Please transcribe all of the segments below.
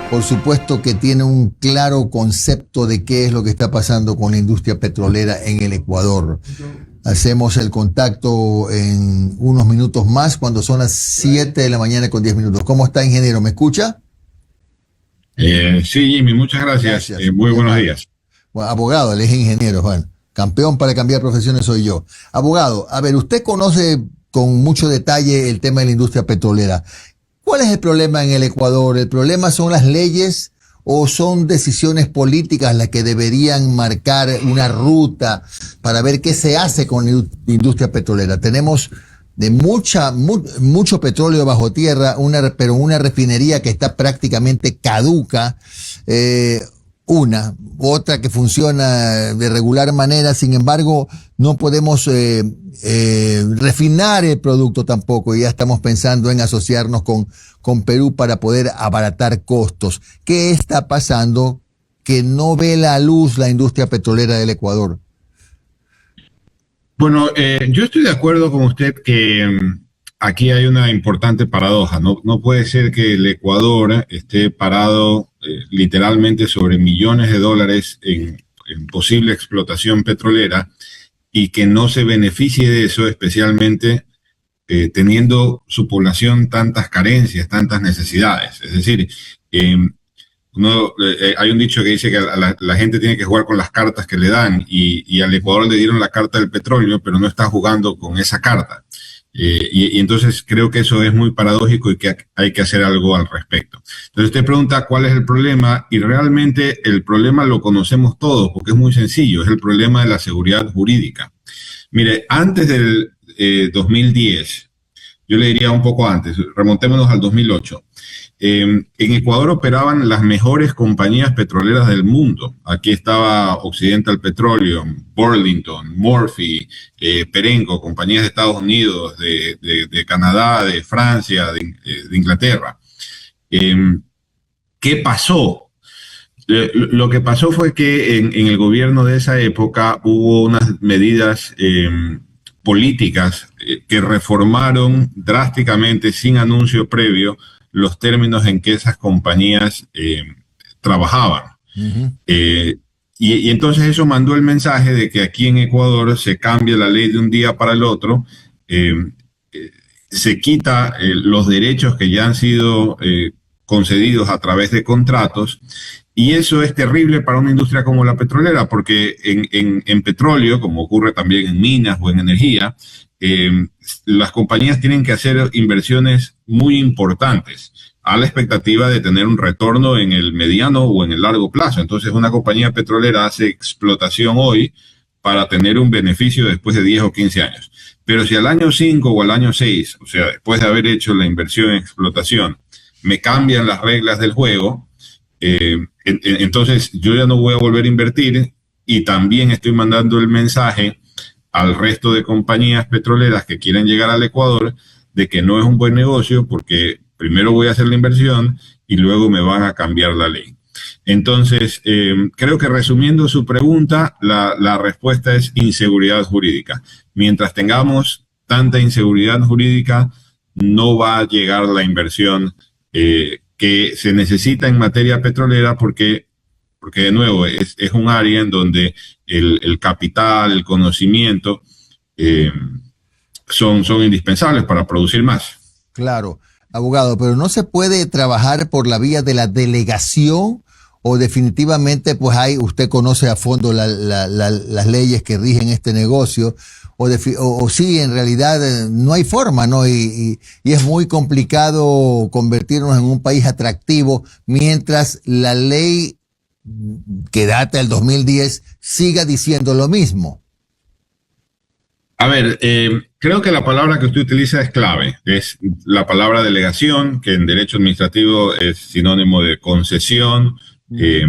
por supuesto que tiene un claro concepto de qué es lo que está pasando con la industria petrolera en el Ecuador. Hacemos el contacto en unos minutos más, cuando son las 7 de la mañana con 10 minutos. ¿Cómo está, ingeniero? ¿Me escucha? Sí, Jimmy, muchas gracias. Muy buenos días. Bueno, abogado, él es ingeniero, Juan. Campeón para cambiar profesiones soy yo. Abogado, a ver, usted conoce con mucho detalle el tema de la industria petrolera. ¿Cuál es el problema en el Ecuador? ¿El problema son las leyes o son decisiones políticas las que deberían marcar una ruta para ver qué se hace con la industria petrolera? Tenemos de mucho petróleo bajo tierra, pero una refinería que está prácticamente caduca, otra que funciona de regular manera. Sin embargo, no podemos refinar el producto tampoco, y ya estamos pensando en asociarnos con Perú para poder abaratar costos. ¿Qué está pasando que no ve la luz la industria petrolera del Ecuador? Bueno, yo estoy de acuerdo con usted que aquí hay una importante paradoja. No puede ser que el Ecuador esté parado literalmente sobre millones de dólares en posible explotación petrolera y que no se beneficie de eso, especialmente teniendo su población tantas carencias, tantas necesidades. Es decir, hay un dicho que dice que la gente tiene que jugar con las cartas que le dan, y al Ecuador le dieron la carta del petróleo, pero no está jugando con esa carta. Y entonces creo que eso es muy paradójico y que hay que hacer algo al respecto. Entonces usted pregunta cuál es el problema, y realmente el problema lo conocemos todos porque es muy sencillo, es el problema de la seguridad jurídica. Mire, antes del 2010, yo le diría un poco antes, remontémonos al 2008. En Ecuador operaban las mejores compañías petroleras del mundo. Aquí estaba Occidental Petroleum, Burlington, Murphy, Perenco, compañías de Estados Unidos, de Canadá, de Francia, de Inglaterra. ¿Qué pasó? Lo que pasó fue que en el gobierno de esa época hubo unas medidas políticas que reformaron drásticamente, sin anuncio previo, los términos en que esas compañías trabajaban. Uh-huh. Y entonces eso mandó el mensaje de que aquí en Ecuador se cambia la ley de un día para el otro, se quita los derechos que ya han sido concedidos a través de contratos, y eso es terrible para una industria como la petrolera, porque en petróleo, como ocurre también en minas o en energía, las compañías tienen que hacer inversiones muy importantes a la expectativa de tener un retorno en el mediano o en el largo plazo. Entonces una compañía petrolera hace explotación hoy para tener un beneficio después de 10 o 15 años. Pero si al año 5 o al año 6, o sea, después de haber hecho la inversión en explotación, me cambian las reglas del juego, entonces yo ya no voy a volver a invertir, y también estoy mandando el mensaje al resto de compañías petroleras que quieren llegar al Ecuador de que no es un buen negocio, porque primero voy a hacer la inversión y luego me van a cambiar la ley. Entonces, creo que resumiendo su pregunta, la respuesta es inseguridad jurídica. Mientras tengamos tanta inseguridad jurídica, no va a llegar la inversión que se necesita en materia petrolera, porque de nuevo es un área en donde el capital, el conocimiento son indispensables para producir más. Claro, abogado, pero no se puede trabajar por la vía de la delegación, o definitivamente pues usted conoce a fondo las leyes que rigen este negocio, o sí, en realidad no hay forma, ¿no? Y es muy complicado convertirnos en un país atractivo mientras la ley que data del 2010 siga diciendo lo mismo. A ver, creo que la palabra que usted utiliza es clave. Es la palabra delegación, que en derecho administrativo es sinónimo de concesión. ¿Qué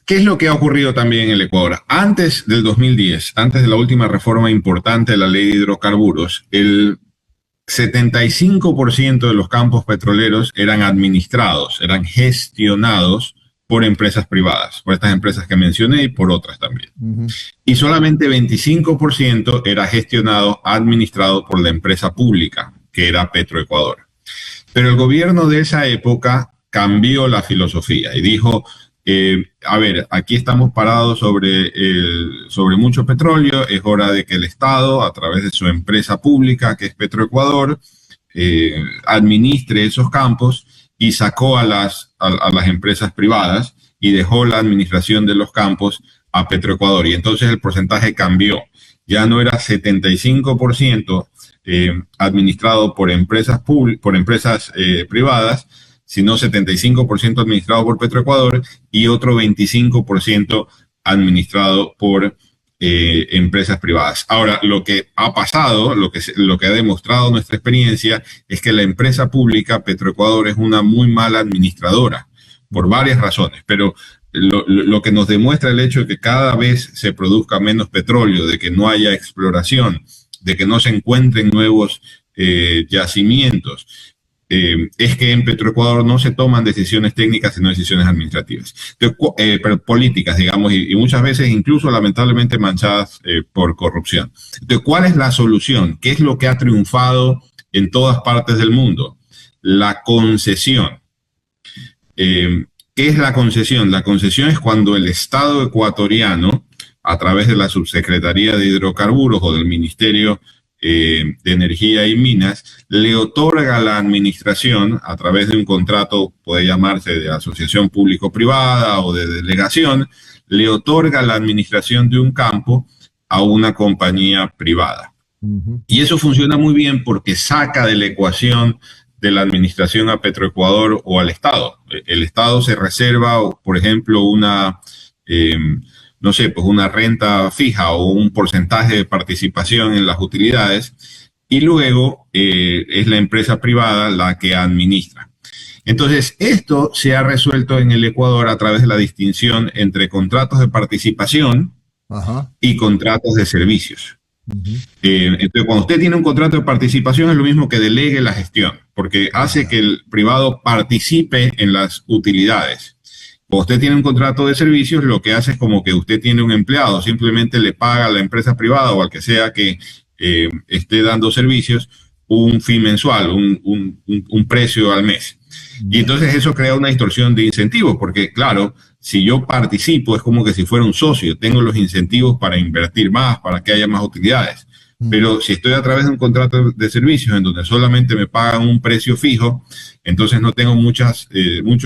es lo que ha ocurrido también en el Ecuador? Antes del 2010, antes de la última reforma importante de la ley de hidrocarburos, el 75% de los campos petroleros eran administrados, eran gestionados por empresas privadas, por estas empresas que mencioné y por otras también. Uh-huh. Y solamente 25% era gestionado, administrado por la empresa pública, que era Petroecuador. Pero el gobierno de esa época cambió la filosofía y dijo, a ver, aquí estamos parados sobre mucho petróleo, es hora de que el Estado, a través de su empresa pública, que es Petroecuador, administre esos campos, y sacó a las empresas privadas y dejó la administración de los campos a Petroecuador. Y entonces el porcentaje cambió. Ya no era 75% administrado por empresas privadas, sino 75% administrado por Petroecuador y otro 25% administrado por empresas privadas. Ahora, lo que ha pasado, lo que ha demostrado nuestra experiencia, es que la empresa pública, Petroecuador, es una muy mala administradora, por varias razones, pero lo que nos demuestra el hecho de que cada vez se produzca menos petróleo, de que no haya exploración, de que no se encuentren nuevos yacimientos, es que en Petroecuador no se toman decisiones técnicas, sino decisiones administrativas, pero políticas, digamos, y muchas veces incluso lamentablemente manchadas por corrupción. Entonces, ¿cuál es la solución? ¿Qué es lo que ha triunfado en todas partes del mundo? La concesión. ¿Qué es la concesión? La concesión es cuando el Estado ecuatoriano, a través de la Subsecretaría de Hidrocarburos o del Ministerio de Energía y Minas, le otorga a la administración, a través de un contrato, puede llamarse de asociación público-privada o de delegación, le otorga la administración de un campo a una compañía privada. Y eso funciona muy bien porque saca de la ecuación de la administración a Petroecuador o al Estado. El Estado se reserva, por ejemplo, no sé, pues una renta fija o un porcentaje de participación en las utilidades, y luego es la empresa privada la que administra. Entonces, esto se ha resuelto en el Ecuador a través de la distinción entre contratos de participación y contratos de servicios. Entonces, cuando usted tiene un contrato de participación, es lo mismo que delegue la gestión, porque hace que el privado participe en las utilidades. Cuando usted tiene un contrato de servicios, lo que hace es como que usted tiene un empleado, simplemente le paga a la empresa privada o al que sea que esté dando servicios un fee mensual, un precio al mes. Y entonces eso crea una distorsión de incentivos, porque claro, si yo participo es como que si fuera un socio, tengo los incentivos para invertir más, para que haya más utilidades. Pero si estoy a través de un contrato de servicios en donde solamente me pagan un precio fijo, entonces no tengo muchos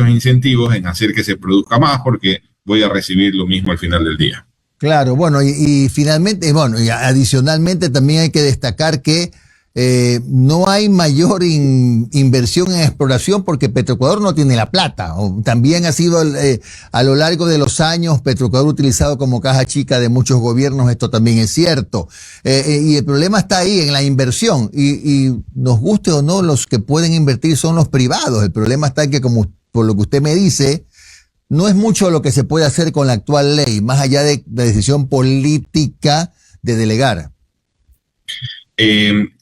incentivos en hacer que se produzca más, porque voy a recibir lo mismo al final del día. Claro, bueno, y finalmente, bueno, y adicionalmente también hay que destacar que no hay mayor inversión en exploración porque Petroecuador no tiene la plata. También ha sido a lo largo de los años Petroecuador utilizado como caja chica de muchos gobiernos, esto también es cierto. Y el problema está ahí en la inversión, y nos guste o no, los que pueden invertir son los privados. El problema está en que, como por lo que usted me dice, no es mucho lo que se puede hacer con la actual ley, más allá de la decisión política de delegar.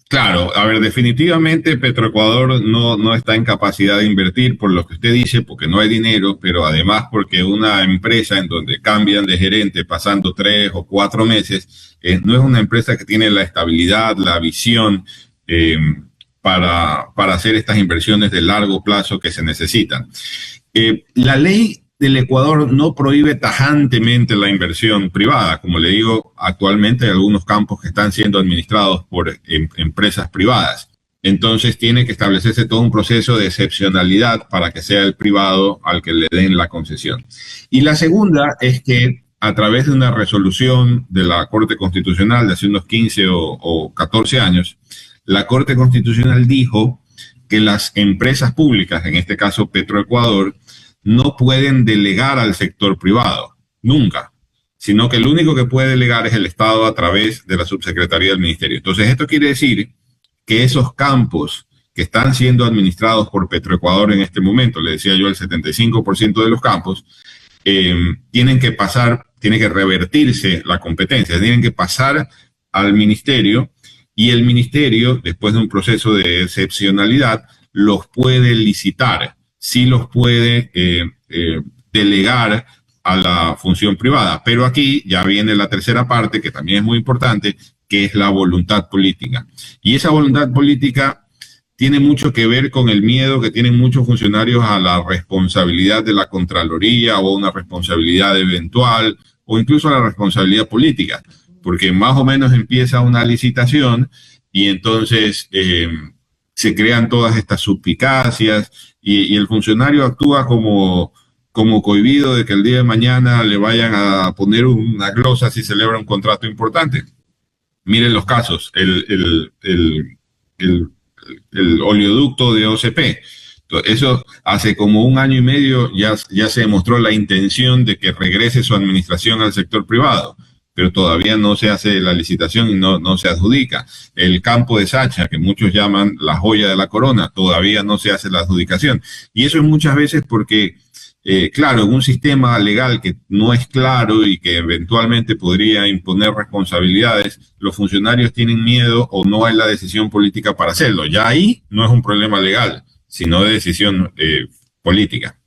Claro, a ver, definitivamente Petroecuador no está en capacidad de invertir por lo que usted dice, porque no hay dinero, pero además porque una empresa en donde cambian de gerente pasando 3 o 4 meses, no es una empresa que tiene la estabilidad, la visión para hacer estas inversiones de largo plazo que se necesitan. La ley del Ecuador no prohíbe tajantemente la inversión privada. Como le digo, actualmente hay algunos campos que están siendo administrados por empresas privadas. Entonces tiene que establecerse todo un proceso de excepcionalidad para que sea el privado al que le den la concesión. Y la segunda es que a través de una resolución de la Corte Constitucional de hace unos 15 o 14 años, la Corte Constitucional dijo que las empresas públicas, en este caso Petroecuador, no pueden delegar al sector privado, nunca, sino que el único que puede delegar es el Estado a través de la Subsecretaría del Ministerio. Entonces, esto quiere decir que esos campos que están siendo administrados por Petroecuador en este momento, le decía yo, el 75% de los campos, tienen que revertirse la competencia, tienen que pasar al Ministerio, y el Ministerio, después de un proceso de excepcionalidad, los puede licitar, sí los puede delegar a la función privada. Pero aquí ya viene la tercera parte, que también es muy importante, que es la voluntad política. Y esa voluntad política tiene mucho que ver con el miedo que tienen muchos funcionarios a la responsabilidad de la Contraloría o una responsabilidad eventual o incluso a la responsabilidad política, porque más o menos empieza una licitación y entonces se crean todas estas suspicacias y el funcionario actúa como cohibido de que el día de mañana le vayan a poner una glosa si celebra un contrato importante. Miren los casos, el oleoducto de OCP. Eso hace como 1 año y medio ya se demostró la intención de que regrese su administración al sector privado, pero todavía no se hace la licitación y no se adjudica. El campo de Sacha, que muchos llaman la joya de la corona, todavía no se hace la adjudicación. Y eso es muchas veces porque claro, en un sistema legal que no es claro y que eventualmente podría imponer responsabilidades, los funcionarios tienen miedo o no hay la decisión política para hacerlo. Ya ahí no es un problema legal, sino de decisión política.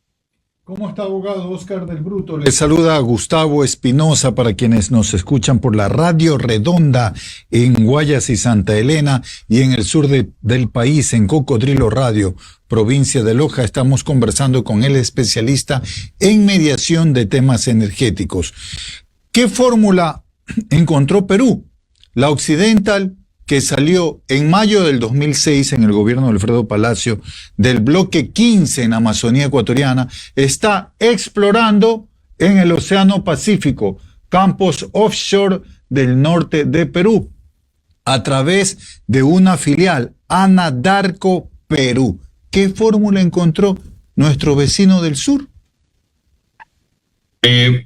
¿Cómo está, abogado? Oscar del Bruto. Les saluda a Gustavo Espinosa para quienes nos escuchan por la Radio Redonda en Guayas y Santa Elena y en el sur del país, en Cocodrilo Radio, provincia de Loja. Estamos conversando con el especialista en mediación de temas energéticos. ¿Qué fórmula encontró Perú? La Occidental, que salió en mayo del 2006 en el gobierno de Alfredo Palacio del bloque 15 en Amazonía ecuatoriana, está explorando en el Océano Pacífico campos offshore del norte de Perú a través de una filial, Anadarko Perú. ¿Qué fórmula encontró nuestro vecino del sur?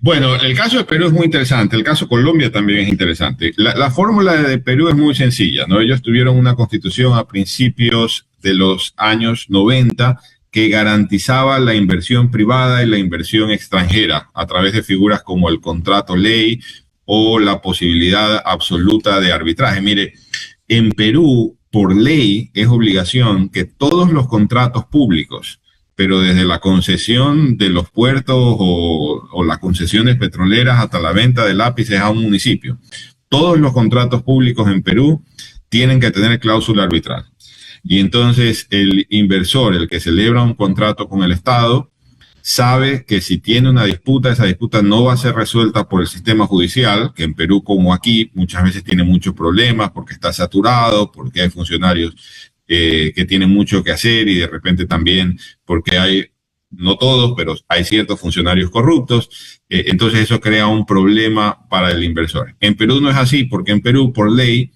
Bueno, el caso de Perú es muy interesante, el caso de Colombia también es interesante. La fórmula de Perú es muy sencilla, ¿no? Ellos tuvieron una constitución a principios de los años 90 que garantizaba la inversión privada y la inversión extranjera a través de figuras como el contrato ley o la posibilidad absoluta de arbitraje. Mire, en Perú, por ley, es obligación que todos los contratos públicos, pero desde la concesión de los puertos o las concesiones petroleras hasta la venta de lápices a un municipio. Todos los contratos públicos en Perú tienen que tener cláusula arbitral. Y entonces el inversor, el que celebra un contrato con el Estado, sabe que si tiene una disputa, esa disputa no va a ser resuelta por el sistema judicial, que en Perú como aquí muchas veces tiene muchos problemas porque está saturado, porque hay funcionarios que tienen mucho que hacer y de repente también porque hay, no todos, pero hay ciertos funcionarios corruptos, entonces eso crea un problema para el inversor. En Perú no es así, porque en Perú, por ley,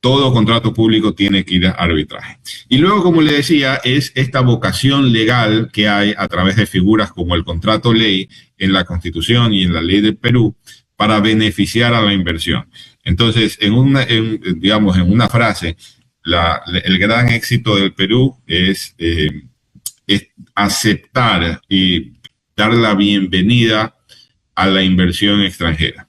todo contrato público tiene que ir a arbitraje. Y luego, como le decía, es esta vocación legal que hay a través de figuras como el contrato ley en la Constitución y en la ley del Perú para beneficiar a la inversión. Entonces, en una frase, el gran éxito del Perú es aceptar y dar la bienvenida a la inversión extranjera.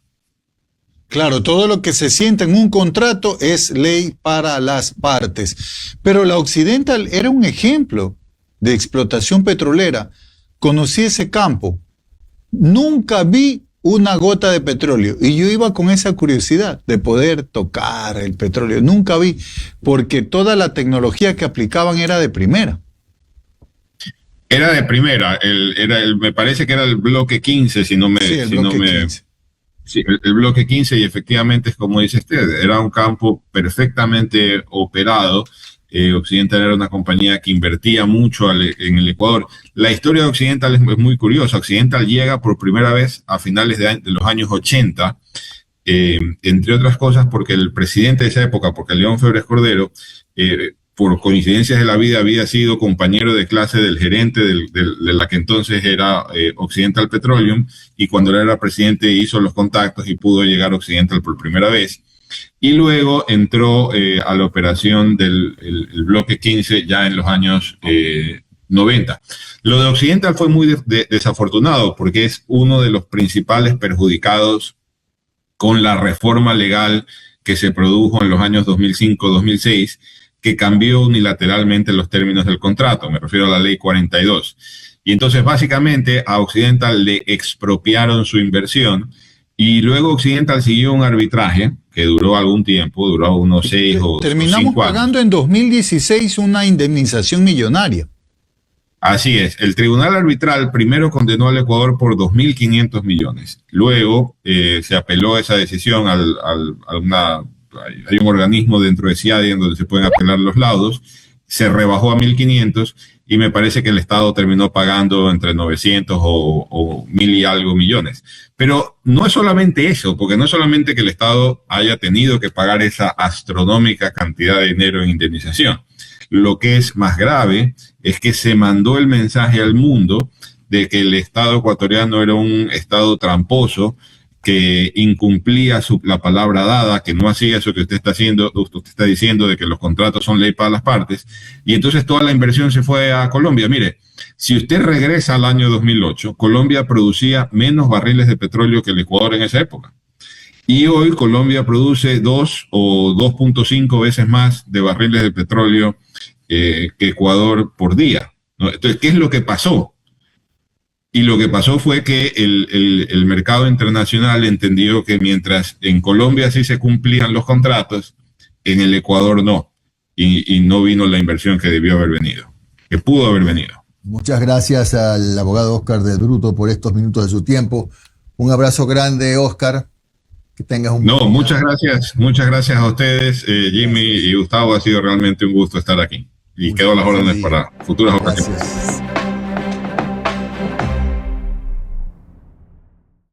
Claro, todo lo que se sienta en un contrato es ley para las partes. Pero la Occidental era un ejemplo de explotación petrolera. Conocí ese campo. Nunca vi una gota de petróleo. Y yo iba con esa curiosidad de poder tocar el petróleo. Nunca vi, porque toda la tecnología que aplicaban era de primera. Era de primera. Me parece que era el bloque 15, Sí, el bloque 15, y efectivamente es como dice usted, era un campo perfectamente operado. Occidental era una compañía que invertía mucho en el Ecuador. La historia de Occidental es muy curiosa. Occidental llega por primera vez a finales de los años 80, entre otras cosas porque el presidente de esa época, porque León Febres Cordero, por coincidencias de la vida, había sido compañero de clase del gerente de la que entonces era Occidental Petroleum, y cuando él era presidente hizo los contactos y pudo llegar a Occidental por primera vez. Y luego entró a la operación del bloque 15 ya en los años 90. Lo de Occidental fue muy desafortunado porque es uno de los principales perjudicados con la reforma legal que se produjo en los años 2005-2006, que cambió unilateralmente los términos del contrato. Me refiero a la ley 42. Y entonces básicamente a Occidental le expropiaron su inversión Y luego Occidental siguió un arbitraje que duró algún tiempo, duró unos 6 o 5 años. Terminamos pagando en 2016 una indemnización millonaria. Así es. El tribunal arbitral primero condenó al Ecuador por 2.500 millones. Luego se apeló esa decisión hay un organismo dentro de CIADI en donde se pueden apelar los laudos. Se rebajó a 1.500 y me parece que el Estado terminó pagando entre 900 o 1.000 y algo millones. Pero no es solamente eso, porque no es solamente que el Estado haya tenido que pagar esa astronómica cantidad de dinero en indemnización. Lo que es más grave es que se mandó el mensaje al mundo de que el Estado ecuatoriano era un Estado tramposo, que incumplía la palabra dada, que no hacía eso que usted está diciendo de que los contratos son ley para las partes, y entonces toda la inversión se fue a Colombia. Mire, si usted regresa al año 2008, Colombia producía menos barriles de petróleo que el Ecuador en esa época. Y hoy Colombia produce 2 o 2.5 veces más de barriles de petróleo que Ecuador por día, ¿no? Entonces, ¿qué es lo que pasó? Y lo que pasó fue que el mercado internacional entendió que mientras en Colombia sí se cumplían los contratos, en el Ecuador no. Y no vino la inversión que debió haber venido, que pudo haber venido. Muchas gracias al abogado Óscar Del Bruto por estos minutos de su tiempo. Un abrazo grande, Óscar. Que tengas un buen día. Muchas gracias a ustedes, Jimmy y Gustavo. Ha sido realmente un gusto estar aquí. Y quedo a las órdenes para futuras ocasiones.